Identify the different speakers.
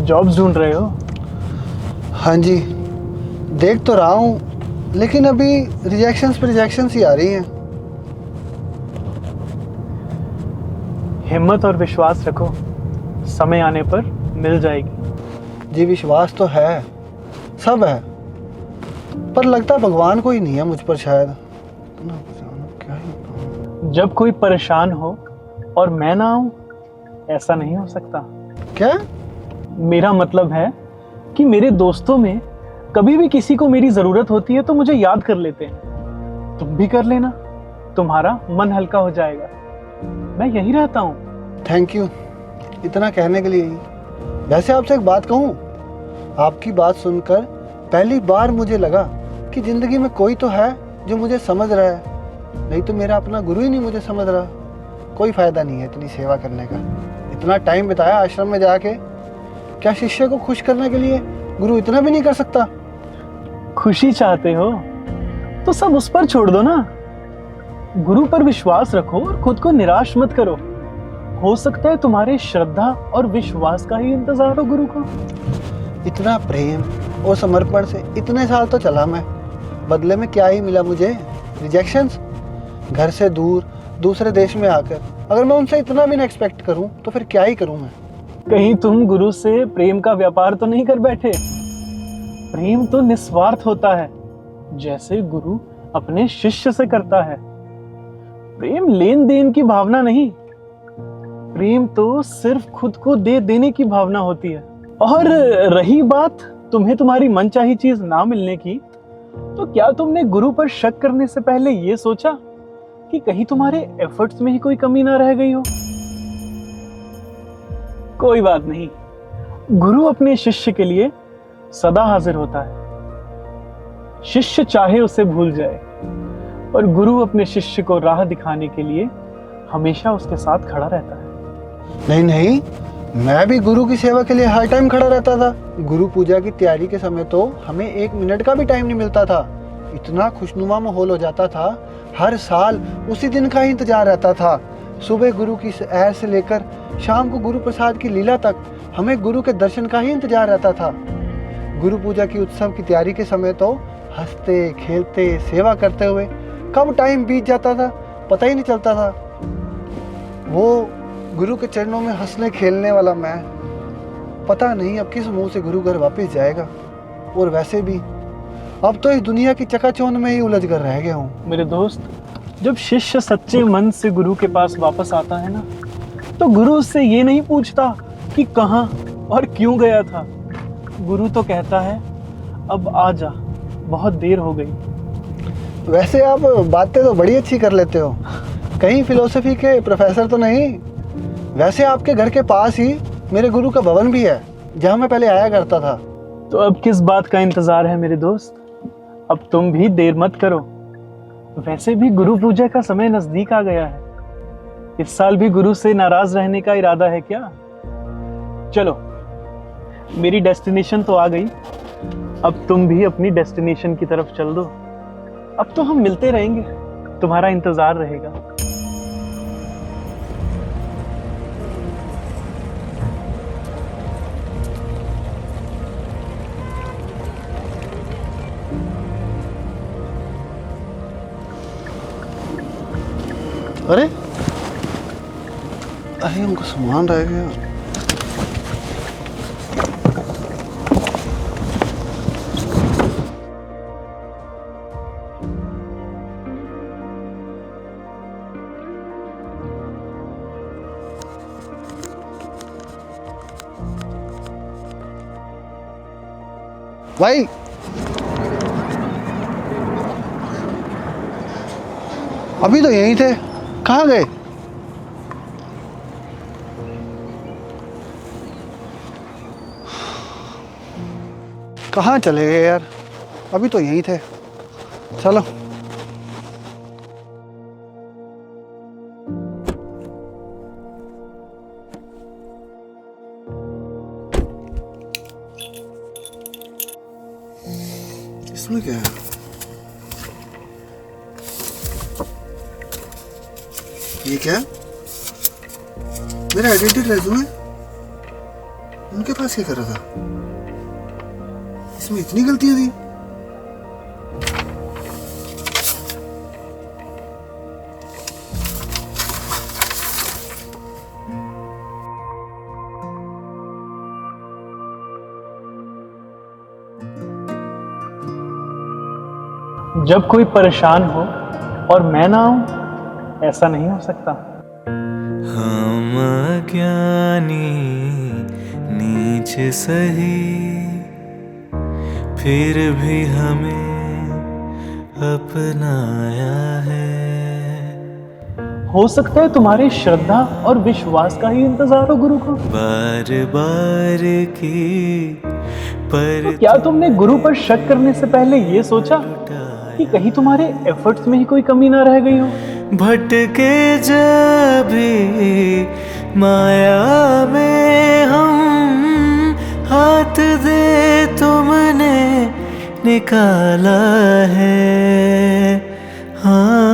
Speaker 1: Jobs ढूंढ रहे हो?
Speaker 2: हाँ जी, देख तो रहा हूँ, लेकिन अभी रिजेक्शंस ही आ रही हैं।
Speaker 1: हिम्मत और विश्वास रखो, समय आने पर मिल जाएगी।
Speaker 2: जी विश्वास तो है, सब है, पर लगता भगवान को ही नहीं है मुझ पर शायद। क्या ही बताऊं।
Speaker 1: जब कोई परेशान हो और मैं ना आऊं, ऐसा नहीं हो सकता।
Speaker 2: क्या?
Speaker 1: मेरा मतलब है कि मेरे दोस्तों में कभी भी किसी को मेरी जरूरत होती है तो मुझे याद कर लेते हैं। तुम भी कर लेना, तुम्हारा मन हल्का हो जाएगा। मैं यही रहता हूँ।
Speaker 2: थैंक यू इतना कहने के लिए। वैसे आपसे एक बात कहूँ, आपकी बात सुनकर पहली बार मुझे लगा कि ज़िंदगी में कोई तो है जो मुझे समझ रहा है, नहीं तो मेरा अपना गुरु ही नहीं मुझे समझ रहा। कोई फ़ायदा नहीं है इतनी सेवा करने का। इतना टाइम बिताया आश्रम में जाके, क्या शिष्य को खुश करने के लिए गुरु इतना भी नहीं कर सकता?
Speaker 1: खुशी चाहते हो तो सब उस पर छोड़ दो ना। गुरु पर विश्वास रखो और खुद को निराश मत करो। हो सकता है तुम्हारे श्रद्धा और विश्वास का ही इंतजार हो गुरु को।
Speaker 2: इतना प्रेम और समर्पण से इतने साल तो चला मैं, बदले में क्या ही मिला मुझे? रिजेक्शंस, घर से दूर, दूसरे देश में आकर। अगर मैं उनसे इतना भी ना एक्सपेक्ट करूं तो फिर क्या ही करूं मैं?
Speaker 1: कहीं तुम गुरु से प्रेम का व्यापार तो नहीं कर बैठे? प्रेम तो निस्वार्थ होता है, जैसे गुरु अपने शिष्य से करता है। प्रेम लेन देन की भावना नहीं, प्रेम तो सिर्फ खुद को दे देने की भावना होती है। और रही बात तुम्हें तुम्हारी मनचाही चीज ना मिलने की, तो क्या तुमने गुरु पर शक करने से पहले ये सोचा कि कहीं तुम्हारे एफर्ट्स में ही कोई कमी ना रह गई हो? कोई बात नहीं, गुरु अपने शिष्य के लिए सदा हाजिर होता है। शिष्य चाहे उसे भूल जाए, और गुरु अपने शिष्य को राह दिखाने के लिए हमेशा उसके साथ खड़ा रहता है।
Speaker 2: नहीं नहीं, मैं भी गुरु की सेवा के लिए हर टाइम खड़ा रहता था। गुरु पूजा की तैयारी के समय तो हमें 1 मिनट का भी टाइम नहीं मिलता था। इतना खुशनुमा माहौल हो जाता था, हर साल उसी दिन का ही इंतजार रहता था। सुबह गुरु की सैर से लेकर शाम को गुरु प्रसाद की लीला तक हमें गुरु के दर्शन का ही इंतजार रहता था। गुरु पूजा की उत्सव की तैयारी के समय तो हंसते खेलते सेवा करते हुए कब टाइम बीत जाता था पता ही नहीं चलता था। वो गुरु के चरणों में हंसने खेलने वाला मैं, पता नहीं अब किस मुंह से गुरु घर वापस जाएगा। और वैसे भी अब तो इस दुनिया की चकाचौंध में ही उलझ कर रह गया हूँ।
Speaker 1: मेरे दोस्त, जब शिष्य सच्चे मन से गुरु के पास वापस आता है ना, तो गुरु उससे ये नहीं पूछता कि कहाँ और क्यों गया था। गुरु तो कहता है, अब आ जा, बहुत देर हो गई।
Speaker 2: वैसे आप बातें तो बड़ी अच्छी कर लेते हो, कहीं फिलोसफी के प्रोफेसर तो नहीं? वैसे आपके घर के पास ही मेरे गुरु का भवन भी है, जहाँ मैं पहले आया करता था।
Speaker 1: तो अब किस बात का इंतजार है मेरे दोस्त? अब तुम भी देर मत करो। वैसे भी गुरु पूजा का समय नजदीक आ गया है। इस साल भी गुरु से नाराज रहने का इरादा है क्या? चलो, मेरी डेस्टिनेशन तो आ गई, अब तुम भी अपनी डेस्टिनेशन की तरफ चल दो। अब तो हम मिलते रहेंगे, तुम्हारा इंतजार रहेगा।
Speaker 2: अरे अरे उनको सामान रह गया। भाई अभी तो यहीं थे, कहाँ गए? कहाँ चले गए यार? अभी तो यहीं थे। चलो इसमें क्या है? ये क्या? मेरा आइडेंटिटी रेज्यूमे? उनके पास क्या कर रहा था? इसमें इतनी गलतियां थी?
Speaker 1: जब कोई परेशान हो और मैं ना आऊं, ऐसा नहीं हो सकता।
Speaker 3: हम अज्ञानी नीच सही, फिर भी हमें अपनाया है।
Speaker 1: हो सकता है तुम्हारी श्रद्धा और विश्वास का ही इंतजार हो गुरु को।
Speaker 3: बार बार की पर
Speaker 1: तो क्या तुमने गुरु पर शक करने से पहले ये सोचा कि कहीं तुम्हारे एफर्ट्स में ही कोई कमी ना रह गई हो?
Speaker 3: भटके जब भी माया में हम, हाथ दे तुमने निकाला है। हाँ